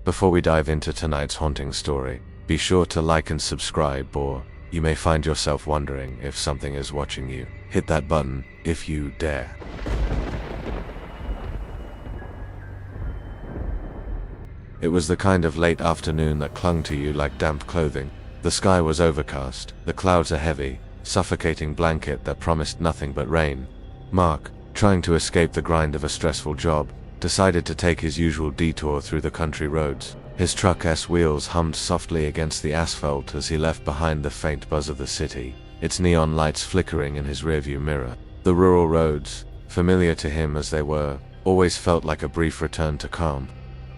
Before we dive into tonight's haunting story, be sure to like and subscribe, or you may find yourself wondering if something is watching you. Hit that button if you dare. It was the kind of late afternoon that clung to you like damp clothing. The sky was overcast, the clouds a heavy, suffocating blanket that promised nothing but rain. Mark, trying to escape the grind of a stressful job, decided to take his usual detour through the country roads. His truck's wheels hummed softly against the asphalt as he left behind the faint buzz of the city, its neon lights flickering in his rearview mirror. The rural roads, familiar to him as they were, always felt like a brief return to calm.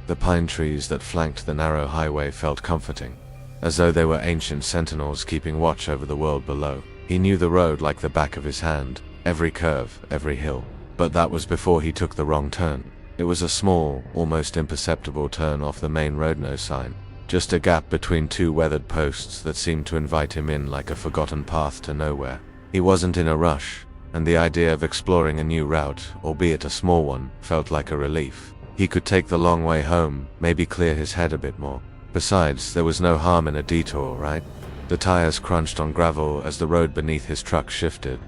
The pine trees that flanked the narrow highway felt comforting, as though they were ancient sentinels keeping watch over the world below. He knew the road like the back of his hand, every curve, every hill. But that was before he took the wrong turn. It was a small, almost imperceptible turn off the main road, no sign. Just a gap between two weathered posts that seemed to invite him in like a forgotten path to nowhere. He wasn't in a rush, and the idea of exploring a new route, albeit a small one, felt like a relief. He could take the long way home, maybe clear his head a bit more. Besides, there was no harm in a detour, right? The tires crunched on gravel as the road beneath his truck shifted.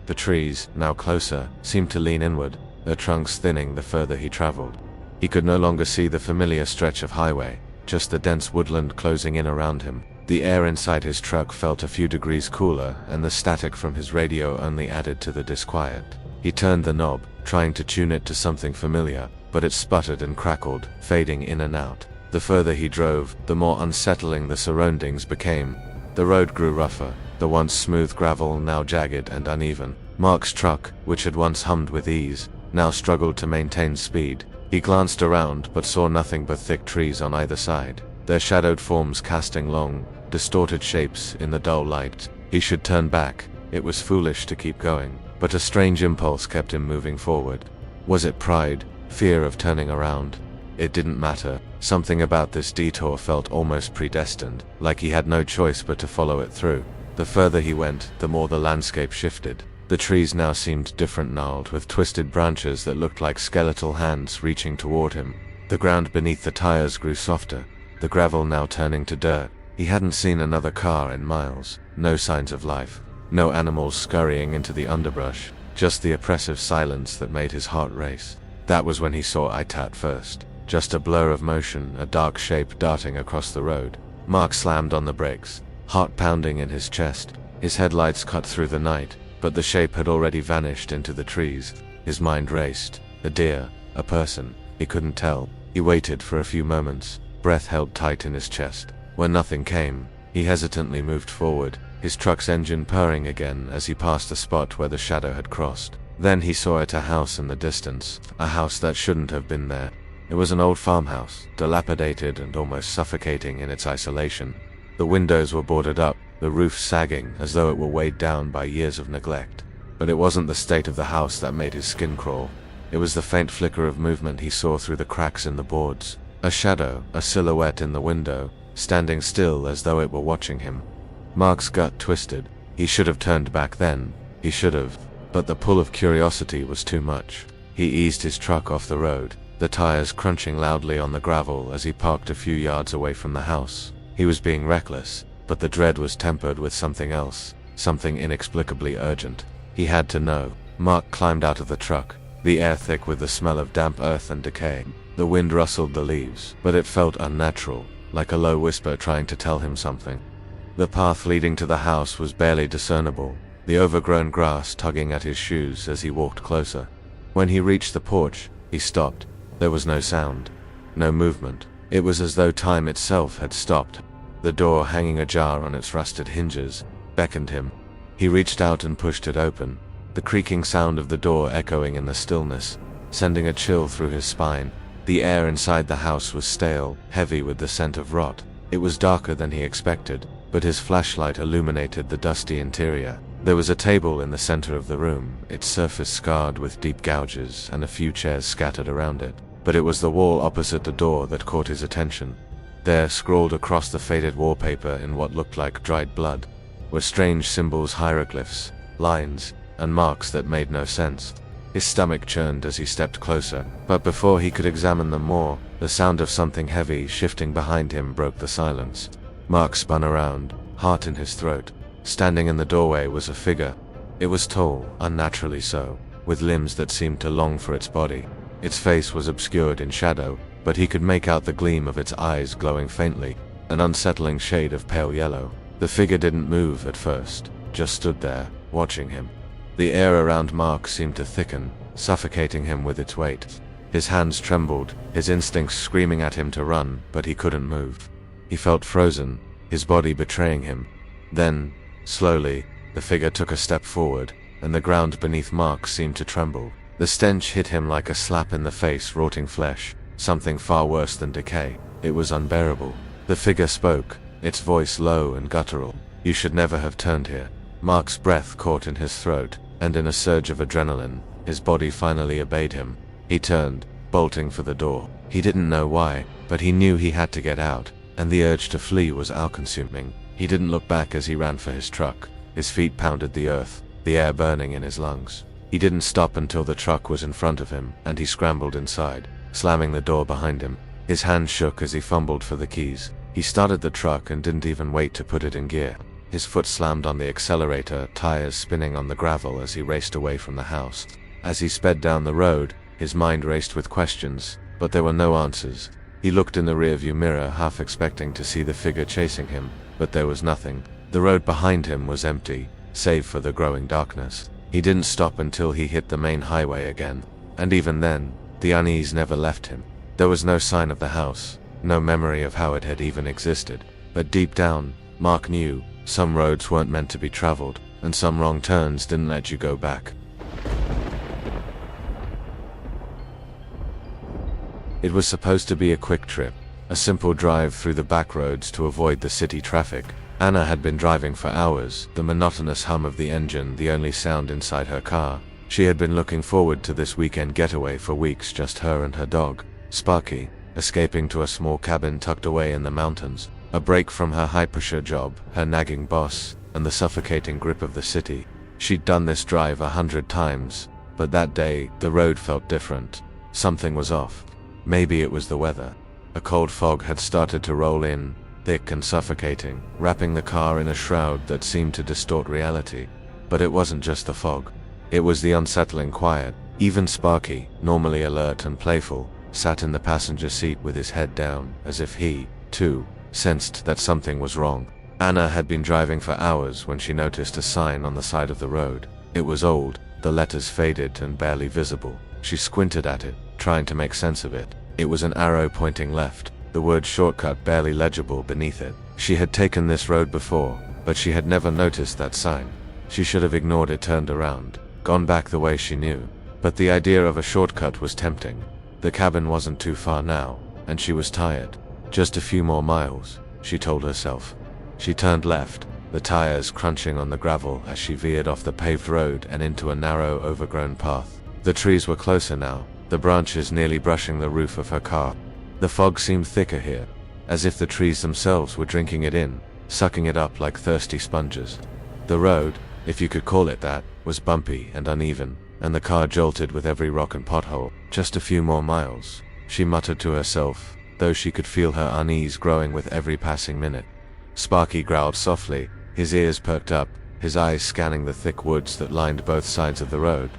The trees, now closer, seemed to lean inward, their trunks thinning the further he traveled. He could no longer see the familiar stretch of highway, just the dense woodland closing in around him. The air inside his truck felt a few degrees cooler, and the static from his radio only added to the disquiet. He turned the knob, trying to tune it to something familiar, but it sputtered and crackled, fading in and out. The further he drove, the more unsettling the surroundings became. The road grew rougher, the once smooth gravel now jagged and uneven. Mark's truck, which had once hummed with ease, now struggled to maintain speed. He glanced around but saw nothing but thick trees on either side, their shadowed forms casting long, distorted shapes in the dull light. He should turn back. It was foolish to keep going, but a strange impulse kept him moving forward. Was it pride, fear of turning around? It didn't matter. Something about this detour felt almost predestined, like he had no choice but to follow it through. The further he went, the more the landscape shifted. The trees now seemed different, gnarled, with twisted branches that looked like skeletal hands reaching toward him. The ground beneath the tires grew softer, the gravel now turning to dirt. He hadn't seen another car in miles. No signs of life. No animals scurrying into the underbrush. Just the oppressive silence that made his heart race. That was when he saw Itat first. Just a blur of motion, a dark shape darting across the road. Mark slammed on the brakes, heart pounding in his chest. His headlights cut through the night, but the shape had already vanished into the trees. His mind raced. A deer, a person, he couldn't tell. He waited for a few moments, breath held tight in his chest. When nothing came, he hesitantly moved forward, his truck's engine purring again as he passed the spot where the shadow had crossed. Then he saw it, a house in the distance, a house that shouldn't have been there. It was an old farmhouse, dilapidated and almost suffocating in its isolation. The windows were boarded up, the roof sagging as though it were weighed down by years of neglect. But it wasn't the state of the house that made his skin crawl. It was the faint flicker of movement he saw through the cracks in the boards. A shadow, a silhouette in the window, standing still as though it were watching him. Mark's gut twisted. He should have turned back then. He should have. But the pull of curiosity was too much. He eased his truck off the road, the tires crunching loudly on the gravel as he parked a few yards away from the house. He was being reckless, but the dread was tempered with something else, something inexplicably urgent. He had to know. Mark climbed out of the truck, the air thick with the smell of damp earth and decay. The wind rustled the leaves, but it felt unnatural, like a low whisper trying to tell him something. The path leading to the house was barely discernible, the overgrown grass tugging at his shoes as he walked closer. When he reached the porch, he stopped. There was no sound, no movement. It was as though time itself had stopped. The door, hanging ajar on its rusted hinges, beckoned him. He reached out and pushed it open, the creaking sound of the door echoing in the stillness, sending a chill through his spine. The air inside the house was stale, heavy with the scent of rot. It was darker than he expected, but his flashlight illuminated the dusty interior. There was a table in the center of the room, its surface scarred with deep gouges and a few chairs scattered around it. But it was the wall opposite the door that caught his attention. There, scrawled across the faded wallpaper in what looked like dried blood, were strange symbols, hieroglyphs, lines, and marks that made no sense. His stomach churned as he stepped closer, but before he could examine them more, the sound of something heavy shifting behind him broke the silence. Mark spun around, heart in his throat. Standing in the doorway was a figure. It was tall, unnaturally so, with limbs that seemed to long for its body. Its face was obscured in shadow, but he could make out the gleam of its eyes glowing faintly, an unsettling shade of pale yellow. The figure didn't move at first, just stood there, watching him. The air around Mark seemed to thicken, suffocating him with its weight. His hands trembled, his instincts screaming at him to run, but he couldn't move. He felt frozen, his body betraying him. Then, slowly, the figure took a step forward, and the ground beneath Mark seemed to tremble. The stench hit him like a slap in the face, rotting flesh, something far worse than decay. It was unbearable. The figure spoke, its voice low and guttural. "You should never have turned here." Mark's breath caught in his throat, and in a surge of adrenaline, his body finally obeyed him. He turned, bolting for the door. He didn't know why, but he knew he had to get out, and the urge to flee was all-consuming. He didn't look back as he ran for his truck. His feet pounded the earth, the air burning in his lungs. He didn't stop until the truck was in front of him, and he scrambled inside, slamming the door behind him. His hand shook as he fumbled for the keys. He started the truck and didn't even wait to put it in gear. His foot slammed on the accelerator, tires spinning on the gravel as he raced away from the house. As he sped down the road, his mind raced with questions, but there were no answers. He looked in the rearview mirror, half expecting to see the figure chasing him, but there was nothing. The road behind him was empty, save for the growing darkness. He didn't stop until he hit the main highway again, and even then, the unease never left him. There was no sign of the house, no memory of how it had even existed. But deep down, Mark knew, some roads weren't meant to be traveled, and some wrong turns didn't let you go back. It was supposed to be a quick trip, a simple drive through the back roads to avoid the city traffic. Anna had been driving for hours, the monotonous hum of the engine the only sound inside her car. She had been looking forward to this weekend getaway for weeks, just her and her dog, Sparky, escaping to a small cabin tucked away in the mountains. A break from her high-pressure job, her nagging boss, and the suffocating grip of the city. She'd done this drive 100 times, but that day, the road felt different. Something was off. Maybe it was the weather. A cold fog had started to roll in, thick and suffocating, wrapping the car in a shroud that seemed to distort reality. But it wasn't just the fog. It was the unsettling quiet. Even Sparky, normally alert and playful, sat in the passenger seat with his head down, as if he, too, sensed that something was wrong. Anna had been driving for hours when she noticed a sign on the side of the road. It was old, the letters faded and barely visible. She squinted at it, trying to make sense of it. It was an arrow pointing left, the word shortcut barely legible beneath it. She had taken this road before, but she had never noticed that sign. She should have ignored it, turned around, gone back the way she knew. But the idea of a shortcut was tempting. The cabin wasn't too far now, and she was tired. Just a few more miles, she told herself. She turned left, the tires crunching on the gravel as she veered off the paved road and into a narrow, overgrown path. The trees were closer now, the branches nearly brushing the roof of her car. The fog seemed thicker here, as if the trees themselves were drinking it in, sucking it up like thirsty sponges. The road, if you could call it that, was bumpy and uneven, and the car jolted with every rock and pothole. Just a few more miles, she muttered to herself, though she could feel her unease growing with every passing minute. Sparky growled softly, his ears perked up, his eyes scanning the thick woods that lined both sides of the road.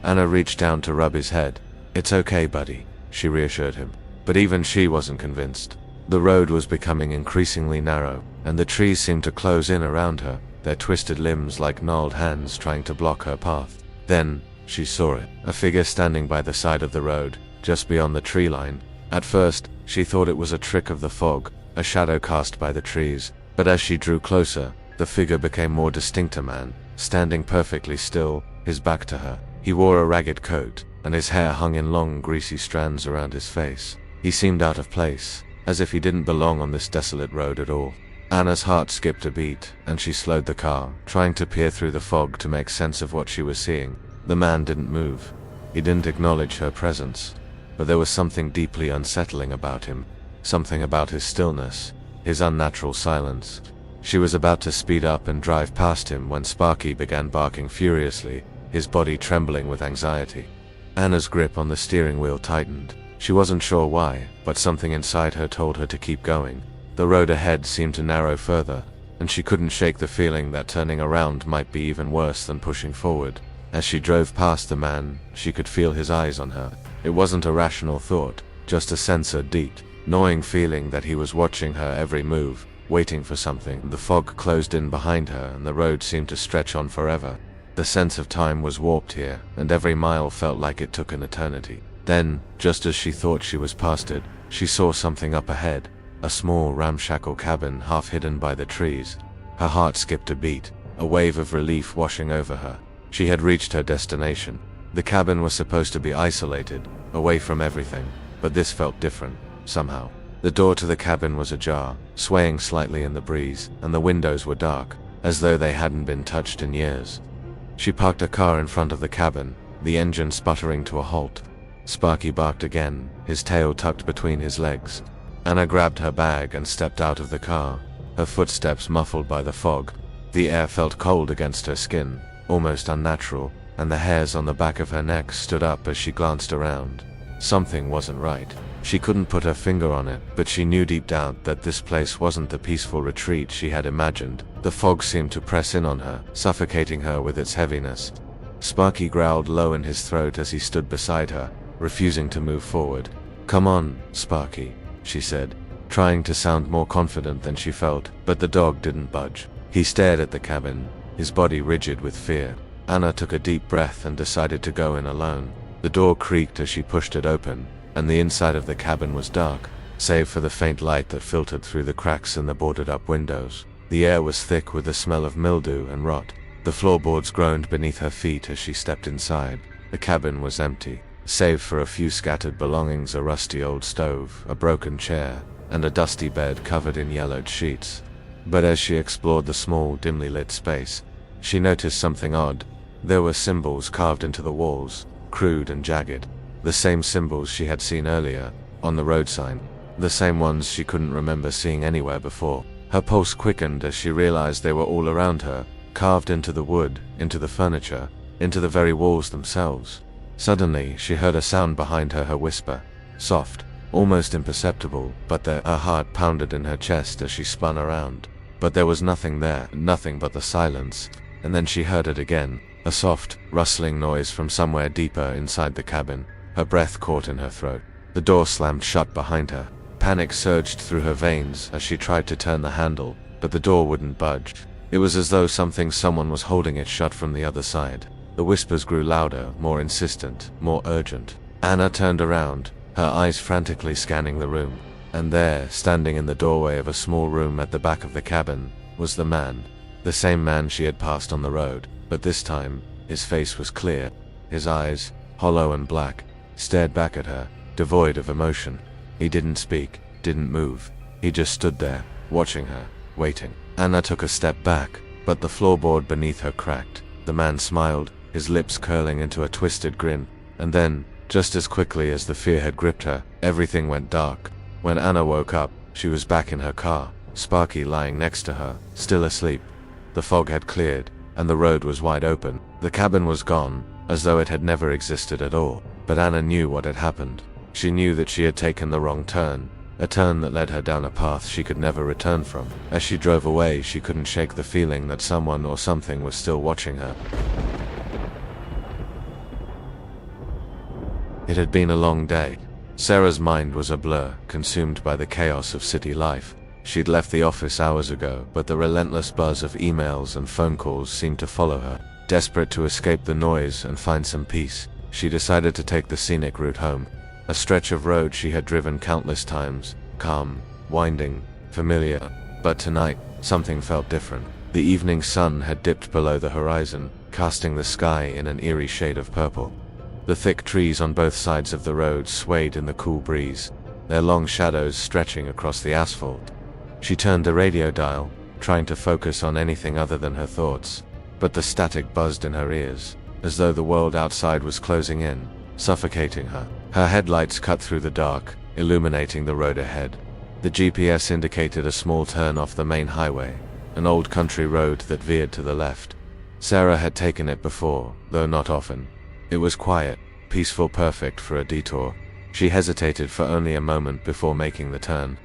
Anna reached down to rub his head. "It's okay, buddy," she reassured him. But even she wasn't convinced. The road was becoming increasingly narrow, and the trees seemed to close in around her, their twisted limbs like gnarled hands trying to block her path. Then, she saw it, a figure standing by the side of the road, just beyond the tree line. At first, she thought it was a trick of the fog, a shadow cast by the trees, but as she drew closer, the figure became more distinct. A man, standing perfectly still, his back to her. He wore a ragged coat, and his hair hung in long, greasy strands around his face. He seemed out of place, as if he didn't belong on this desolate road at all. Anna's heart skipped a beat, and she slowed the car, trying to peer through the fog to make sense of what she was seeing. The man didn't move. He didn't acknowledge her presence, but there was something deeply unsettling about him, something about his stillness, his unnatural silence. She was about to speed up and drive past him when Sparky began barking furiously, his body trembling with anxiety. Anna's grip on the steering wheel tightened. She wasn't sure why, but something inside her told her to keep going. The road ahead seemed to narrow further, and she couldn't shake the feeling that turning around might be even worse than pushing forward. As she drove past the man, she could feel his eyes on her. It wasn't a rational thought, just a censored, deep, gnawing feeling that he was watching her every move, waiting for something. The fog closed in behind her, and the road seemed to stretch on forever. The sense of time was warped here, and every mile felt like it took an eternity. Then, just as she thought she was past it, she saw something up ahead, a small ramshackle cabin half hidden by the trees. Her heart skipped a beat, a wave of relief washing over her. She had reached her destination. The cabin was supposed to be isolated, away from everything, but this felt different, somehow. The door to the cabin was ajar, swaying slightly in the breeze, and the windows were dark, as though they hadn't been touched in years. She parked a car in front of the cabin, the engine sputtering to a halt. Sparky barked again, his tail tucked between his legs. Anna grabbed her bag and stepped out of the car, her footsteps muffled by the fog. The air felt cold against her skin, almost unnatural, and the hairs on the back of her neck stood up as she glanced around. Something wasn't right. She couldn't put her finger on it, but she knew deep down that this place wasn't the peaceful retreat she had imagined. The fog seemed to press in on her, suffocating her with its heaviness. Sparky growled low in his throat as he stood beside her, refusing to move forward. "Come on, Sparky," she said, trying to sound more confident than she felt, but the dog didn't budge. He stared at the cabin, his body rigid with fear. Anna took a deep breath and decided to go in alone. The door creaked as she pushed it open, and the inside of the cabin was dark, save for the faint light that filtered through the cracks in the boarded-up windows. The air was thick with the smell of mildew and rot. The floorboards groaned beneath her feet as she stepped inside. The cabin was empty, save for a few scattered belongings: a rusty old stove, a broken chair, and a dusty bed covered in yellowed sheets. But as she explored the small, dimly lit space, she noticed something odd. There were symbols carved into the walls, crude and jagged. The same symbols she had seen earlier, on the road sign. The same ones she couldn't remember seeing anywhere before. Her pulse quickened as she realized they were all around her, carved into the wood, into the furniture, into the very walls themselves. Suddenly, she heard a sound behind her whisper. Soft, almost imperceptible, but her heart pounded in her chest as she spun around. But there was nothing there, nothing but the silence. And then she heard it again, a soft, rustling noise from somewhere deeper inside the cabin. Her breath caught in her throat. The door slammed shut behind her. Panic surged through her veins as she tried to turn the handle, but the door wouldn't budge. It was as though someone was holding it shut from the other side. The whispers grew louder, more insistent, more urgent. Anna turned around, her eyes frantically scanning the room. And there, standing in the doorway of a small room at the back of the cabin, was the man. The same man she had passed on the road, but this time, his face was clear. His eyes, hollow and black, stared back at her, devoid of emotion. He didn't speak, didn't move. He just stood there, watching her, waiting. Anna took a step back, but the floorboard beneath her cracked. The man smiled, his lips curling into a twisted grin, and then, just as quickly as the fear had gripped her, everything went dark. When Anna woke up, she was back in her car, Sparky lying next to her, still asleep. The fog had cleared, and the road was wide open. The cabin was gone, as though it had never existed at all. But Anna knew what had happened. She knew that she had taken the wrong turn, a turn that led her down a path she could never return from. As she drove away, she couldn't shake the feeling that someone or something was still watching her. It had been a long day. Sarah's mind was a blur, consumed by the chaos of city life. She'd left the office hours ago, but the relentless buzz of emails and phone calls seemed to follow her. Desperate to escape the noise and find some peace, she decided to take the scenic route home. A stretch of road she had driven countless times, calm, winding, familiar. But tonight, something felt different. The evening sun had dipped below the horizon, casting the sky in an eerie shade of purple. The thick trees on both sides of the road swayed in the cool breeze, their long shadows stretching across the asphalt. She turned the radio dial, trying to focus on anything other than her thoughts, but the static buzzed in her ears, as though the world outside was closing in, suffocating her. Her headlights cut through the dark, illuminating the road ahead. The GPS indicated a small turn off the main highway, an old country road that veered to the left. Sarah had taken it before, though not often. It was quiet, peaceful, perfect for a detour. She hesitated for only a moment before making the turn.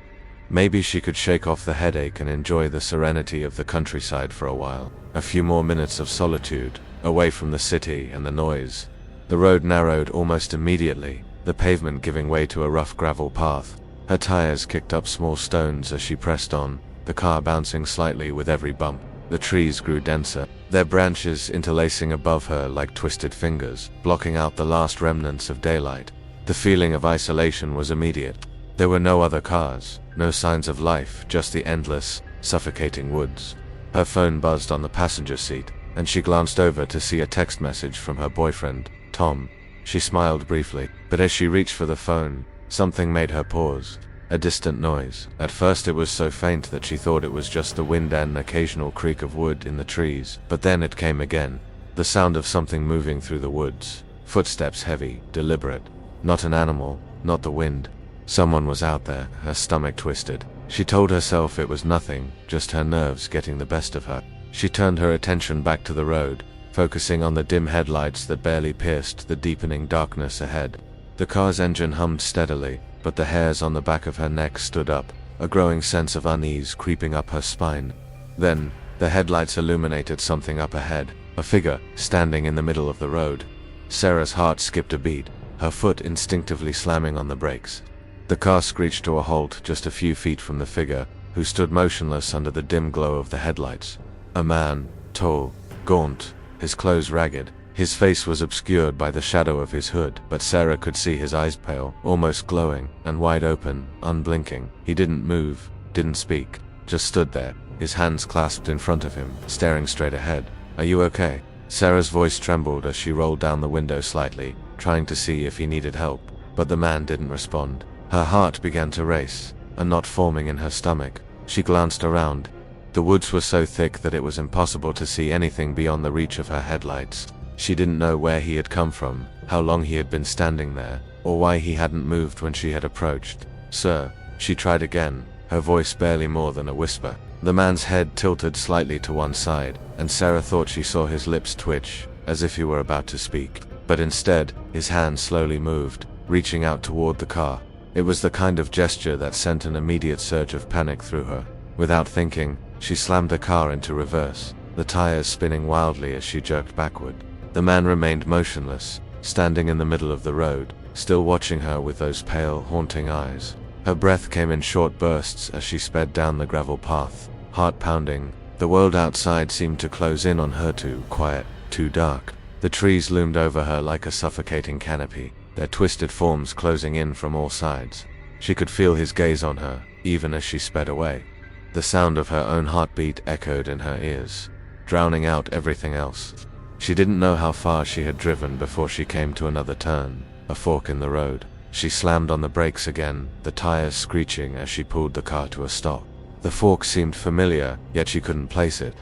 Maybe she could shake off the headache and enjoy the serenity of the countryside for a while. A few more minutes of solitude, away from the city and the noise. The road narrowed almost immediately, the pavement giving way to a rough gravel path. Her tires kicked up small stones as she pressed on, the car bouncing slightly with every bump. The trees grew denser, their branches interlacing above her like twisted fingers, blocking out the last remnants of daylight. The feeling of isolation was immediate. There were no other cars, no signs of life, just the endless, suffocating woods. Her phone buzzed on the passenger seat, and she glanced over to see a text message from her boyfriend, Tom. She smiled briefly, but as she reached for the phone, something made her pause. A distant noise. At first it was so faint that she thought it was just the wind and an occasional creak of wood in the trees, but then it came again. The sound of something moving through the woods. Footsteps heavy, deliberate. Not an animal, not the wind. Someone was out there, her stomach twisted. She told herself it was nothing, just her nerves getting the best of her. She turned her attention back to the road, focusing on the dim headlights that barely pierced the deepening darkness ahead. The car's engine hummed steadily, but the hairs on the back of her neck stood up, a growing sense of unease creeping up her spine. Then, the headlights illuminated something up ahead, a figure standing in the middle of the road. Sarah's heart skipped a beat, her foot instinctively slamming on the brakes. The car screeched to a halt just a few feet from the figure, who stood motionless under the dim glow of the headlights. A man, tall, gaunt, his clothes ragged. His face was obscured by the shadow of his hood, but Sarah could see his eyes pale, almost glowing, and wide open, unblinking. He didn't move, didn't speak, just stood there, his hands clasped in front of him, staring straight ahead. "Are you okay?" Sarah's voice trembled as she rolled down the window slightly, trying to see if he needed help, but the man didn't respond. Her heart began to race, a knot forming in her stomach. She glanced around. The woods were so thick that it was impossible to see anything beyond the reach of her headlights. She didn't know where he had come from, how long he had been standing there, or why he hadn't moved when she had approached. "Sir," she tried again, her voice barely more than a whisper. The man's head tilted slightly to one side, and Sarah thought she saw his lips twitch, as if he were about to speak. But instead, his hand slowly moved, reaching out toward the car. It was the kind of gesture that sent an immediate surge of panic through her. Without thinking, she slammed the car into reverse, the tires spinning wildly as she jerked backward. The man remained motionless, standing in the middle of the road, still watching her with those pale, haunting eyes. Her breath came in short bursts as she sped down the gravel path, heart pounding. The world outside seemed to close in on her, too quiet, too dark. The trees loomed over her like a suffocating canopy, their twisted forms closing in from all sides. She could feel his gaze on her, even as she sped away. The sound of her own heartbeat echoed in her ears, drowning out everything else. She didn't know how far she had driven before she came to another turn, a fork in the road. She slammed on the brakes again, the tires screeching as she pulled the car to a stop. The fork seemed familiar, yet she couldn't place it.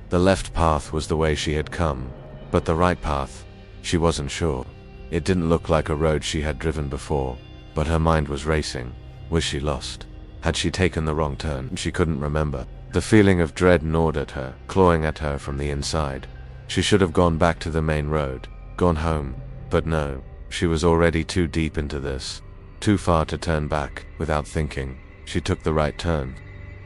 The left path was the way she had come, but the right path, she wasn't sure. It didn't look like a road she had driven before, but her mind was racing. Was she lost? Had she taken the wrong turn? She couldn't remember. The feeling of dread gnawed at her, clawing at her from the inside. She should have gone back to the main road, gone home, but no, she was already too deep into this, too far to turn back. Without thinking, she took the right turn.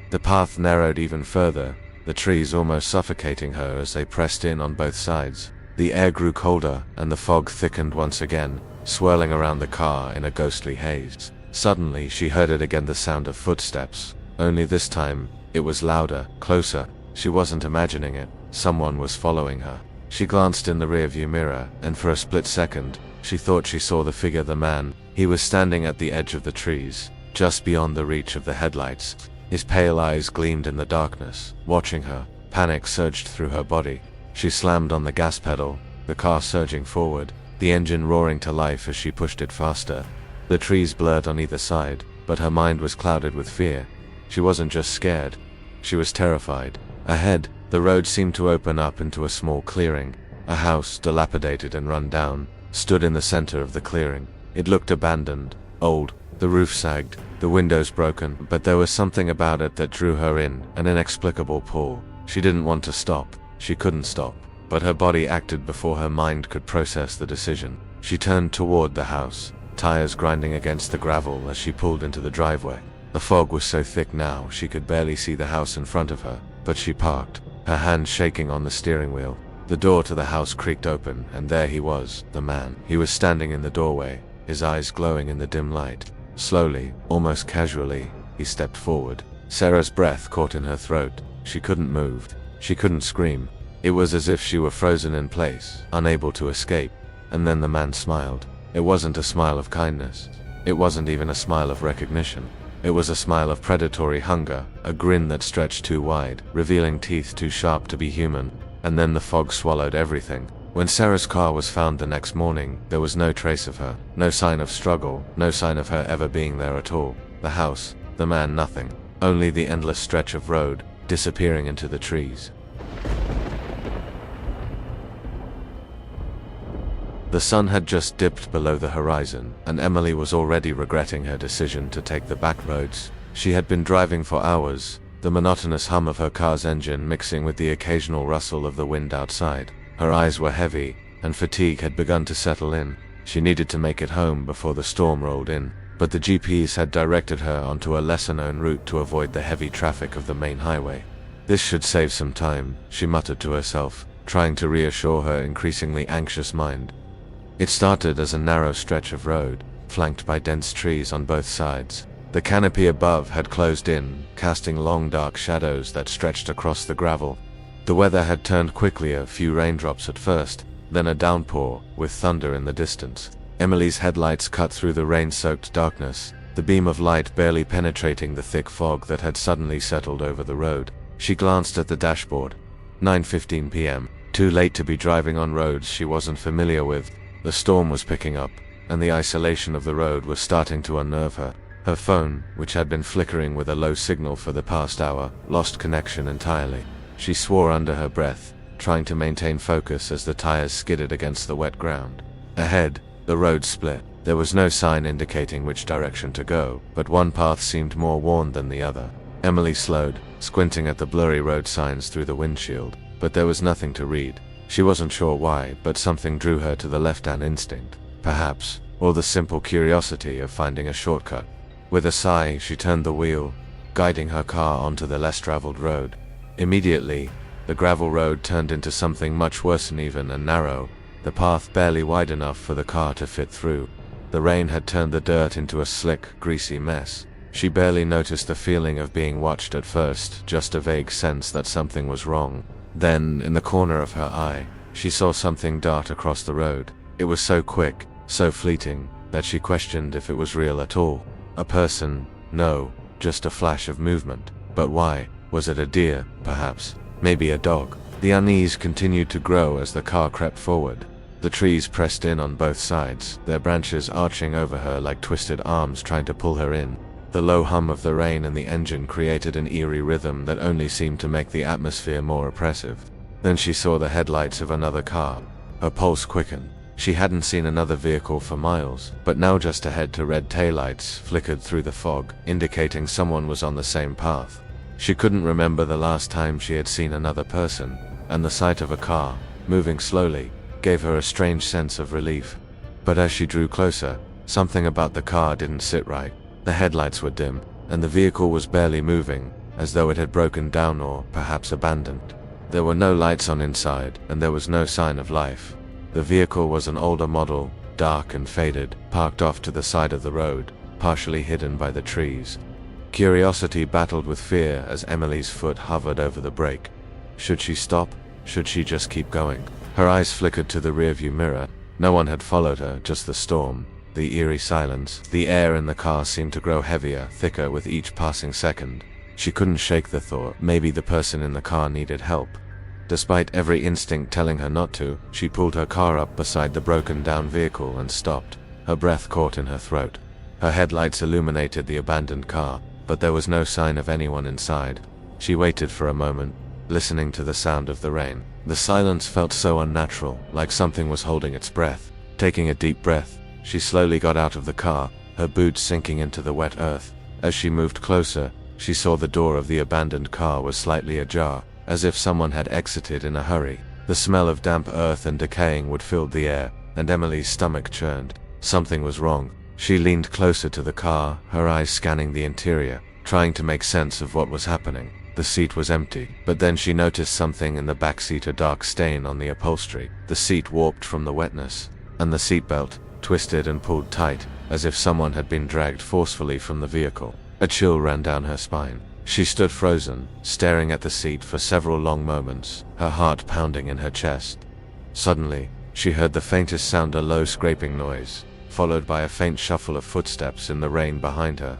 The path narrowed even further, the trees almost suffocating her as they pressed in on both sides. The air grew colder, and the fog thickened once again, swirling around the car in a ghostly haze. Suddenly she heard it again, the sound of footsteps, only this time, it was louder, closer. She wasn't imagining it. Someone was following her. She glanced in the rearview mirror, and for a split second, she thought she saw the figure, the man. He was standing at the edge of the trees, just beyond the reach of the headlights. His pale eyes gleamed in the darkness, watching her. Panic surged through her body. She slammed on the gas pedal, the car surging forward, the engine roaring to life as she pushed it faster. The trees blurred on either side, but her mind was clouded with fear. She wasn't just scared, she was terrified. Ahead, the road seemed to open up into a small clearing. A house, dilapidated and run down, stood in the center of the clearing. It looked abandoned, old, the roof sagged, the windows broken, but there was something about it that drew her in, an inexplicable pull. She didn't want to stop, she couldn't stop, but her body acted before her mind could process the decision. She turned toward the house, tires grinding against the gravel as she pulled into the driveway. The fog was so thick now she could barely see the house in front of her, but she parked, her hand shaking on the steering wheel. The door to the house creaked open, and there he was, the man. He was standing in the doorway, his eyes glowing in the dim light. Slowly, almost casually, he stepped forward. Sarah's breath caught in her throat. She couldn't move. She couldn't scream. It was as if she were frozen in place, unable to escape. And then the man smiled. It wasn't a smile of kindness. It wasn't even a smile of recognition. It was a smile of predatory hunger, a grin that stretched too wide, revealing teeth too sharp to be human. And then the fog swallowed everything. When Sarah's car was found the next morning, there was no trace of her, no sign of struggle, no sign of her ever being there at all. The house, the man, nothing. Only the endless stretch of road, disappearing into the trees. The sun had just dipped below the horizon, and Emily was already regretting her decision to take the back roads. She had been driving for hours, the monotonous hum of her car's engine mixing with the occasional rustle of the wind outside. Her eyes were heavy, and fatigue had begun to settle in. She needed to make it home before the storm rolled in, but the GPS had directed her onto a lesser-known route to avoid the heavy traffic of the main highway. This should save some time, she muttered to herself, trying to reassure her increasingly anxious mind. It started as a narrow stretch of road, flanked by dense trees on both sides. The canopy above had closed in, casting long dark shadows that stretched across the gravel. The weather had turned quickly, a few raindrops at first, then a downpour, with thunder in the distance. Emily's headlights cut through the rain-soaked darkness, the beam of light barely penetrating the thick fog that had suddenly settled over the road. She glanced at the dashboard. 9:15 p.m. Too late to be driving on roads she wasn't familiar with. The storm was picking up, and the isolation of the road was starting to unnerve her. Her phone, which had been flickering with a low signal for the past hour, lost connection entirely. She swore under her breath, trying to maintain focus as the tires skidded against the wet ground. Ahead, the road split. There was no sign indicating which direction to go, but one path seemed more worn than the other. Emily slowed, squinting at the blurry road signs through the windshield, but there was nothing to read. She wasn't sure why, but something drew her to the left-hand instinct, perhaps, or the simple curiosity of finding a shortcut. With a sigh, she turned the wheel, guiding her car onto the less traveled road. Immediately, the gravel road turned into something much worse, uneven and narrow, the path barely wide enough for the car to fit through. The rain had turned the dirt into a slick, greasy mess. She barely noticed the feeling of being watched at first, just a vague sense that something was wrong. Then, in the corner of her eye, she saw something dart across the road. It was so quick, so fleeting, that she questioned if it was real at all. A person? No, just a flash of movement. But why? Was it a deer, perhaps? Maybe a dog? The unease continued to grow as the car crept forward. The trees pressed in on both sides, their branches arching over her like twisted arms trying to pull her in. The low hum of the rain and the engine created an eerie rhythm that only seemed to make the atmosphere more oppressive. Then she saw the headlights of another car. Her pulse quickened. She hadn't seen another vehicle for miles, but now just ahead, two red taillights flickered through the fog, indicating someone was on the same path. She couldn't remember the last time she had seen another person, and the sight of a car, moving slowly, gave her a strange sense of relief. But as she drew closer, something about the car didn't sit right. The headlights were dim, and the vehicle was barely moving, as though it had broken down or perhaps abandoned. There were no lights on inside, and there was no sign of life. The vehicle was an older model, dark and faded, parked off to the side of the road, partially hidden by the trees. Curiosity battled with fear as Emily's foot hovered over the brake. Should she stop? Should she just keep going? Her eyes flickered to the rearview mirror. No one had followed her, just the storm, the eerie silence. The air in the car seemed to grow heavier, thicker with each passing second. She couldn't shake the thought, maybe the person in the car needed help. Despite every instinct telling her not to, she pulled her car up beside the broken-down vehicle and stopped. Her breath caught in her throat. Her headlights illuminated the abandoned car, but there was no sign of anyone inside. She waited for a moment, listening to the sound of the rain. The silence felt so unnatural, like something was holding its breath. Taking a deep breath, she slowly got out of the car, her boots sinking into the wet earth. As she moved closer, she saw the door of the abandoned car was slightly ajar, as if someone had exited in a hurry. The smell of damp earth and decaying wood filled the air, and Emily's stomach churned. Something was wrong. She leaned closer to the car, her eyes scanning the interior, trying to make sense of what was happening. The seat was empty, but then she noticed something in the back seat, a dark stain on the upholstery. The seat warped from the wetness, and the seatbelt twisted and pulled tight, as if someone had been dragged forcefully from the vehicle. A chill ran down her spine. She stood frozen, staring at the seat for several long moments, her heart pounding in her chest. Suddenly, she heard the faintest sound, a low scraping noise, followed by a faint shuffle of footsteps in the rain behind her.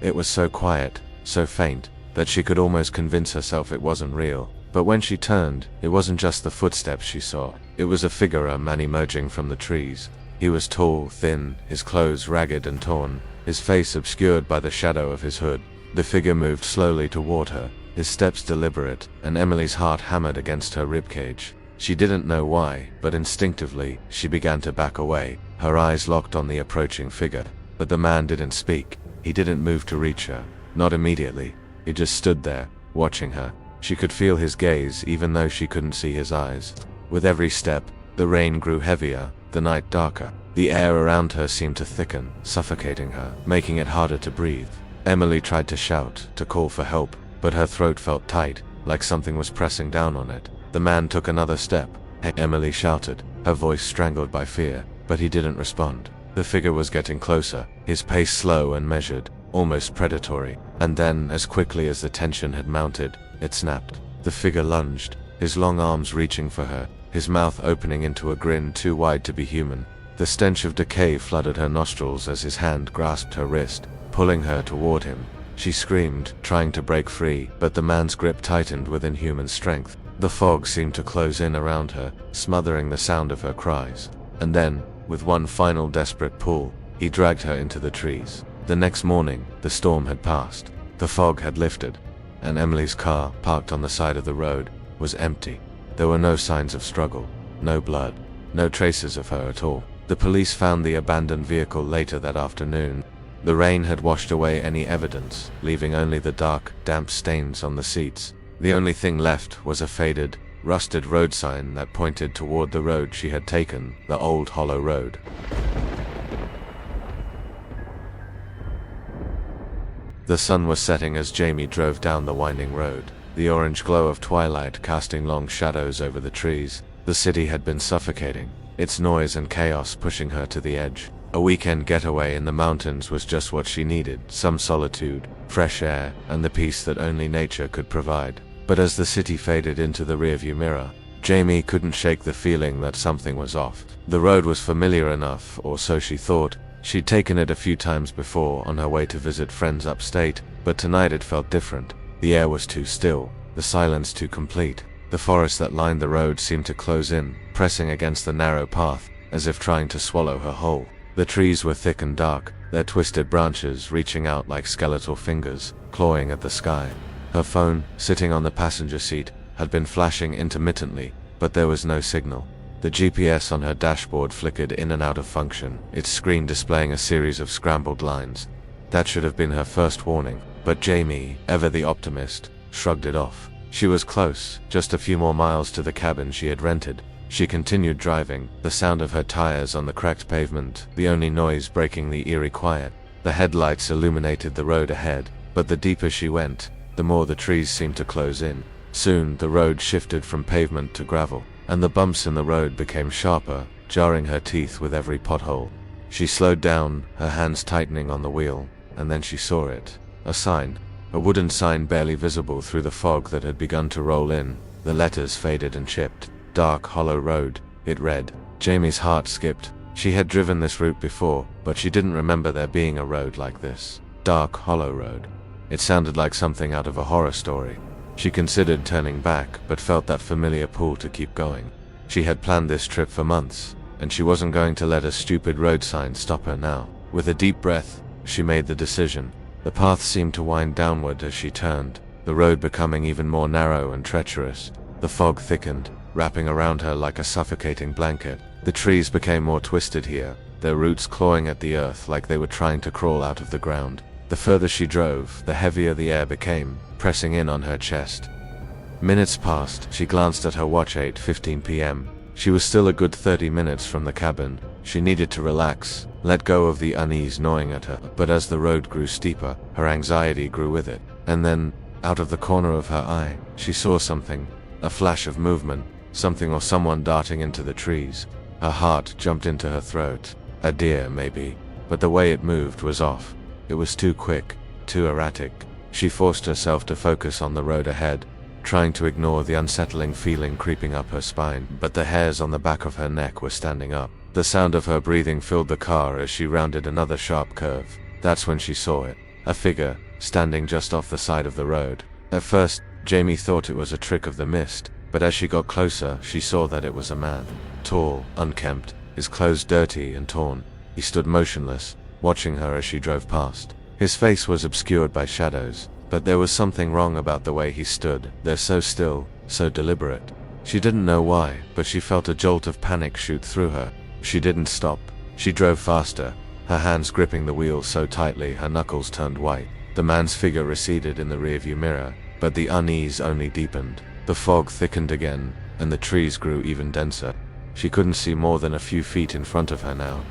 It was so quiet, so faint, that she could almost convince herself it wasn't real. But when she turned, it wasn't just the footsteps she saw. It was a figure, a man emerging from the trees. He was tall, thin, his clothes ragged and torn, his face obscured by the shadow of his hood. The figure moved slowly toward her, his steps deliberate, and Emily's heart hammered against her ribcage. She didn't know why, but instinctively, she began to back away, her eyes locked on the approaching figure. But the man didn't speak. He didn't move to reach her. Not immediately. He just stood there, watching her. She could feel his gaze, even though she couldn't see his eyes. With every step, the rain grew heavier, the night darker. The air around her seemed to thicken, suffocating her, making it harder to breathe. Emily tried to shout, to call for help, but her throat felt tight, like something was pressing down on it. The man took another step. "Hey," Emily shouted, her voice strangled by fear, but he didn't respond. The figure was getting closer, his pace slow and measured, almost predatory. And then, as quickly as the tension had mounted, it snapped. The figure lunged, his long arms reaching for her, his mouth opening into a grin too wide to be human. The stench of decay flooded her nostrils as his hand grasped her wrist, pulling her toward him. She screamed, trying to break free, but the man's grip tightened with inhuman strength. The fog seemed to close in around her, smothering the sound of her cries. And then, with one final desperate pull, he dragged her into the trees. The next morning, the storm had passed. The fog had lifted, and Emily's car, parked on the side of the road, was empty. There were no signs of struggle, no blood, no traces of her at all. The police found the abandoned vehicle later that afternoon. The rain had washed away any evidence, leaving only the dark, damp stains on the seats. The only thing left was a faded, rusted road sign that pointed toward the road she had taken, the old hollow road. The sun was setting as Jamie drove down the winding road, the orange glow of twilight casting long shadows over the trees. The city had been suffocating, its noise and chaos pushing her to the edge. A weekend getaway in the mountains was just what she needed, some solitude, fresh air, and the peace that only nature could provide. But as the city faded into the rearview mirror, Jamie couldn't shake the feeling that something was off. The road was familiar enough, or so she thought. She'd taken it a few times before on her way to visit friends upstate, but tonight it felt different. The air was too still, the silence too complete. The forest that lined the road seemed to close in, pressing against the narrow path, as if trying to swallow her whole. The trees were thick and dark, their twisted branches reaching out like skeletal fingers, clawing at the sky. Her phone, sitting on the passenger seat, had been flashing intermittently, but there was no signal. The GPS on her dashboard flickered in and out of function, its screen displaying a series of scrambled lines. That should have been her first warning, but Jamie, ever the optimist, shrugged it off. She was close, just a few more miles to the cabin she had rented. She continued driving, the sound of her tires on the cracked pavement, the only noise breaking the eerie quiet. The headlights illuminated the road ahead, but the deeper she went, the more the trees seemed to close in. Soon, the road shifted from pavement to gravel, and the bumps in the road became sharper, jarring her teeth with every pothole. She slowed down, her hands tightening on the wheel, and then she saw it. A sign. A wooden sign barely visible through the fog that had begun to roll in. The letters faded and chipped. Dark Hollow Road, it read. Jamie's heart skipped. She had driven this route before, but she didn't remember there being a road like this. Dark Hollow Road. It sounded like something out of a horror story. She considered turning back, but felt that familiar pull to keep going. She had planned this trip for months, and she wasn't going to let a stupid road sign stop her now. With a deep breath, she made the decision. The path seemed to wind downward as she turned, the road becoming even more narrow and treacherous. The fog thickened, wrapping around her like a suffocating blanket. The trees became more twisted here, their roots clawing at the earth like they were trying to crawl out of the ground. The further she drove, the heavier the air became, pressing in on her chest. Minutes passed. She glanced at her watch. 8:15 p.m. She was still a good 30 minutes from the cabin. She needed to relax, let go of the unease gnawing at her. But as the road grew steeper, her anxiety grew with it. And then, out of the corner of her eye, she saw something. A flash of movement, something or someone darting into the trees. Her heart jumped into her throat. A deer, maybe. But the way it moved was off. It was too quick, too erratic. She forced herself to focus on the road ahead, trying to ignore the unsettling feeling creeping up her spine. But the hairs on the back of her neck were standing up. The sound of her breathing filled the car as she rounded another sharp curve. That's when she saw it. A figure, standing just off the side of the road. At first, Jamie thought it was a trick of the mist, but as she got closer, she saw that it was a man. Tall, unkempt, his clothes dirty and torn. He stood motionless, watching her as she drove past. His face was obscured by shadows, but there was something wrong about the way he stood, there so still, so deliberate. She didn't know why, but she felt a jolt of panic shoot through her. She didn't stop. She drove faster, her hands gripping the wheel so tightly her knuckles turned white. The man's figure receded in the rearview mirror, but the unease only deepened. The fog thickened again, and the trees grew even denser. She couldn't see more than a few feet in front of her now.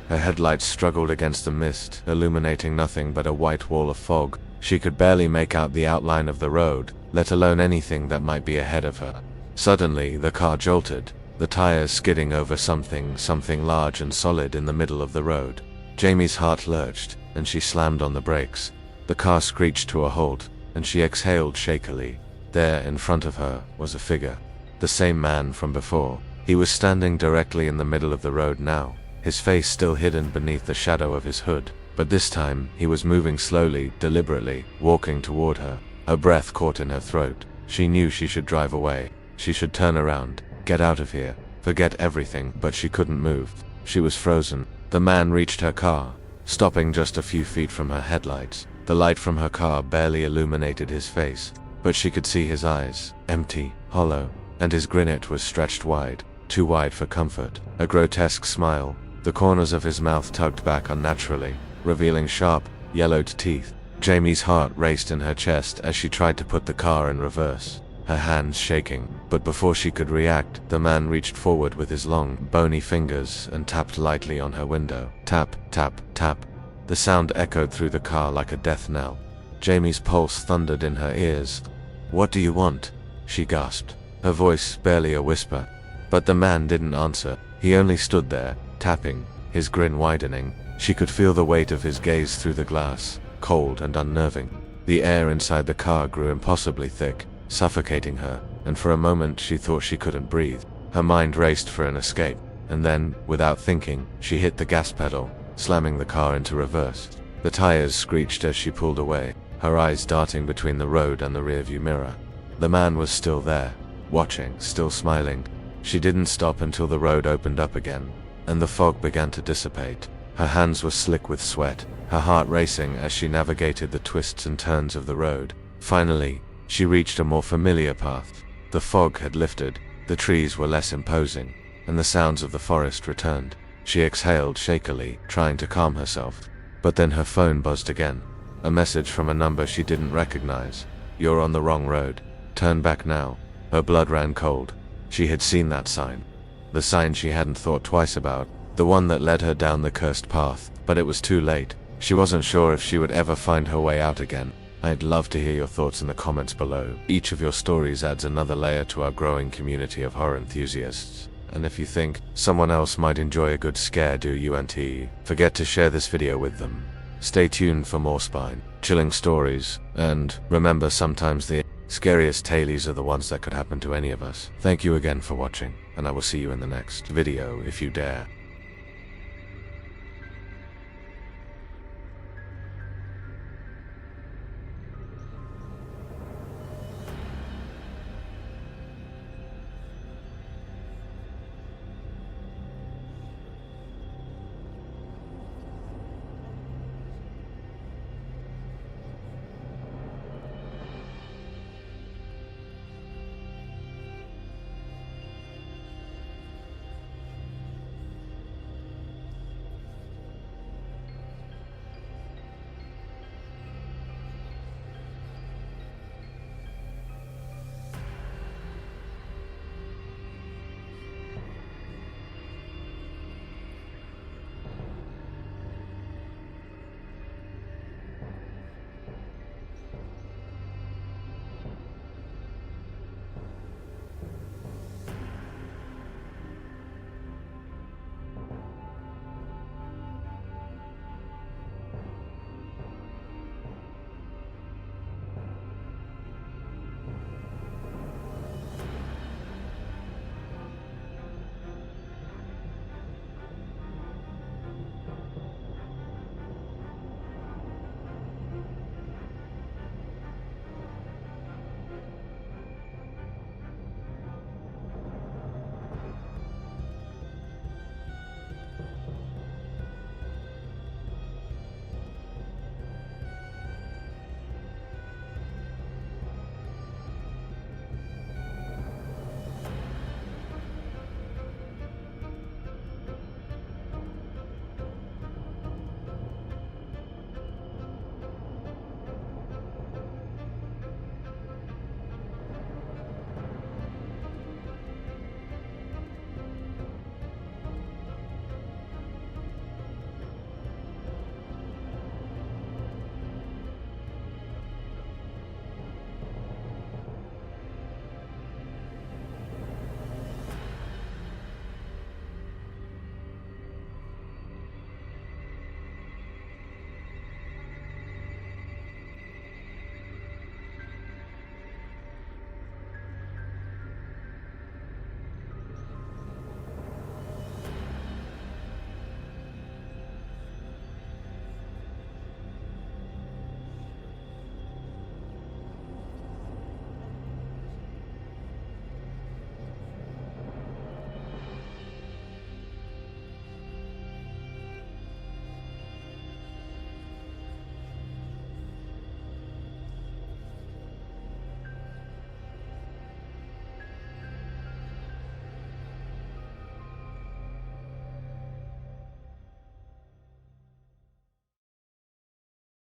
Her headlights struggled against the mist, illuminating nothing but a white wall of fog. She could barely make out the outline of the road, let alone anything that might be ahead of her. Suddenly, the car jolted, the tires skidding over something large and solid in the middle of the road. Jamie's heart lurched, and she slammed on the brakes. The car screeched to a halt, and she exhaled shakily. There, in front of her, was a figure. The same man from before. He was standing directly in the middle of the road now, his face still hidden beneath the shadow of his hood. But this time, he was moving slowly, deliberately, walking toward her. Her breath caught in her throat. She knew she should drive away. She should turn around, get out of here, forget everything, but she couldn't move. She was frozen. The man reached her car, stopping just a few feet from her headlights. The light from her car barely illuminated his face, but she could see his eyes, empty, hollow, and his grinnet was stretched wide, too wide for comfort. A grotesque smile. The corners of his mouth tugged back unnaturally, revealing sharp, yellowed teeth. Jamie's heart raced in her chest as she tried to put the car in reverse, her hands shaking. But before she could react, the man reached forward with his long, bony fingers and tapped lightly on her window. Tap, tap, tap. The sound echoed through the car like a death knell. Jamie's pulse thundered in her ears. "What do you want?" she gasped, her voice barely a whisper. But the man didn't answer. He only stood there, tapping, his grin widening. She could feel the weight of his gaze through the glass, cold and unnerving. The air inside the car grew impossibly thick, suffocating her, and for a moment she thought she couldn't breathe. Her mind raced for an escape, and then, without thinking, she hit the gas pedal, slamming the car into reverse. The tires screeched as she pulled away, her eyes darting between the road and the rearview mirror. The man was still there, watching, still smiling. She didn't stop until the road opened up again, and the fog began to dissipate. Her hands were slick with sweat, her heart racing as she navigated the twists and turns of the road. Finally, she reached a more familiar path. The fog had lifted, the trees were less imposing, and the sounds of the forest returned. She exhaled shakily, trying to calm herself. But then her phone buzzed again. A message from a number she didn't recognize. "You're on the wrong road. Turn back now." Her blood ran cold. She had seen that sign. The sign she hadn't thought twice about. The one that led her down the cursed path. But it was too late. She wasn't sure if she would ever find her way out again. I'd love to hear your thoughts in the comments below. Each of your stories adds another layer to our growing community of horror enthusiasts. And if you think someone else might enjoy a good scare, do you forget to share this video with them. Stay tuned for more spine-chilling stories, and remember, sometimes the scariest tales are the ones that could happen to any of us. Thank you again for watching, and I will see you in the next video if you dare.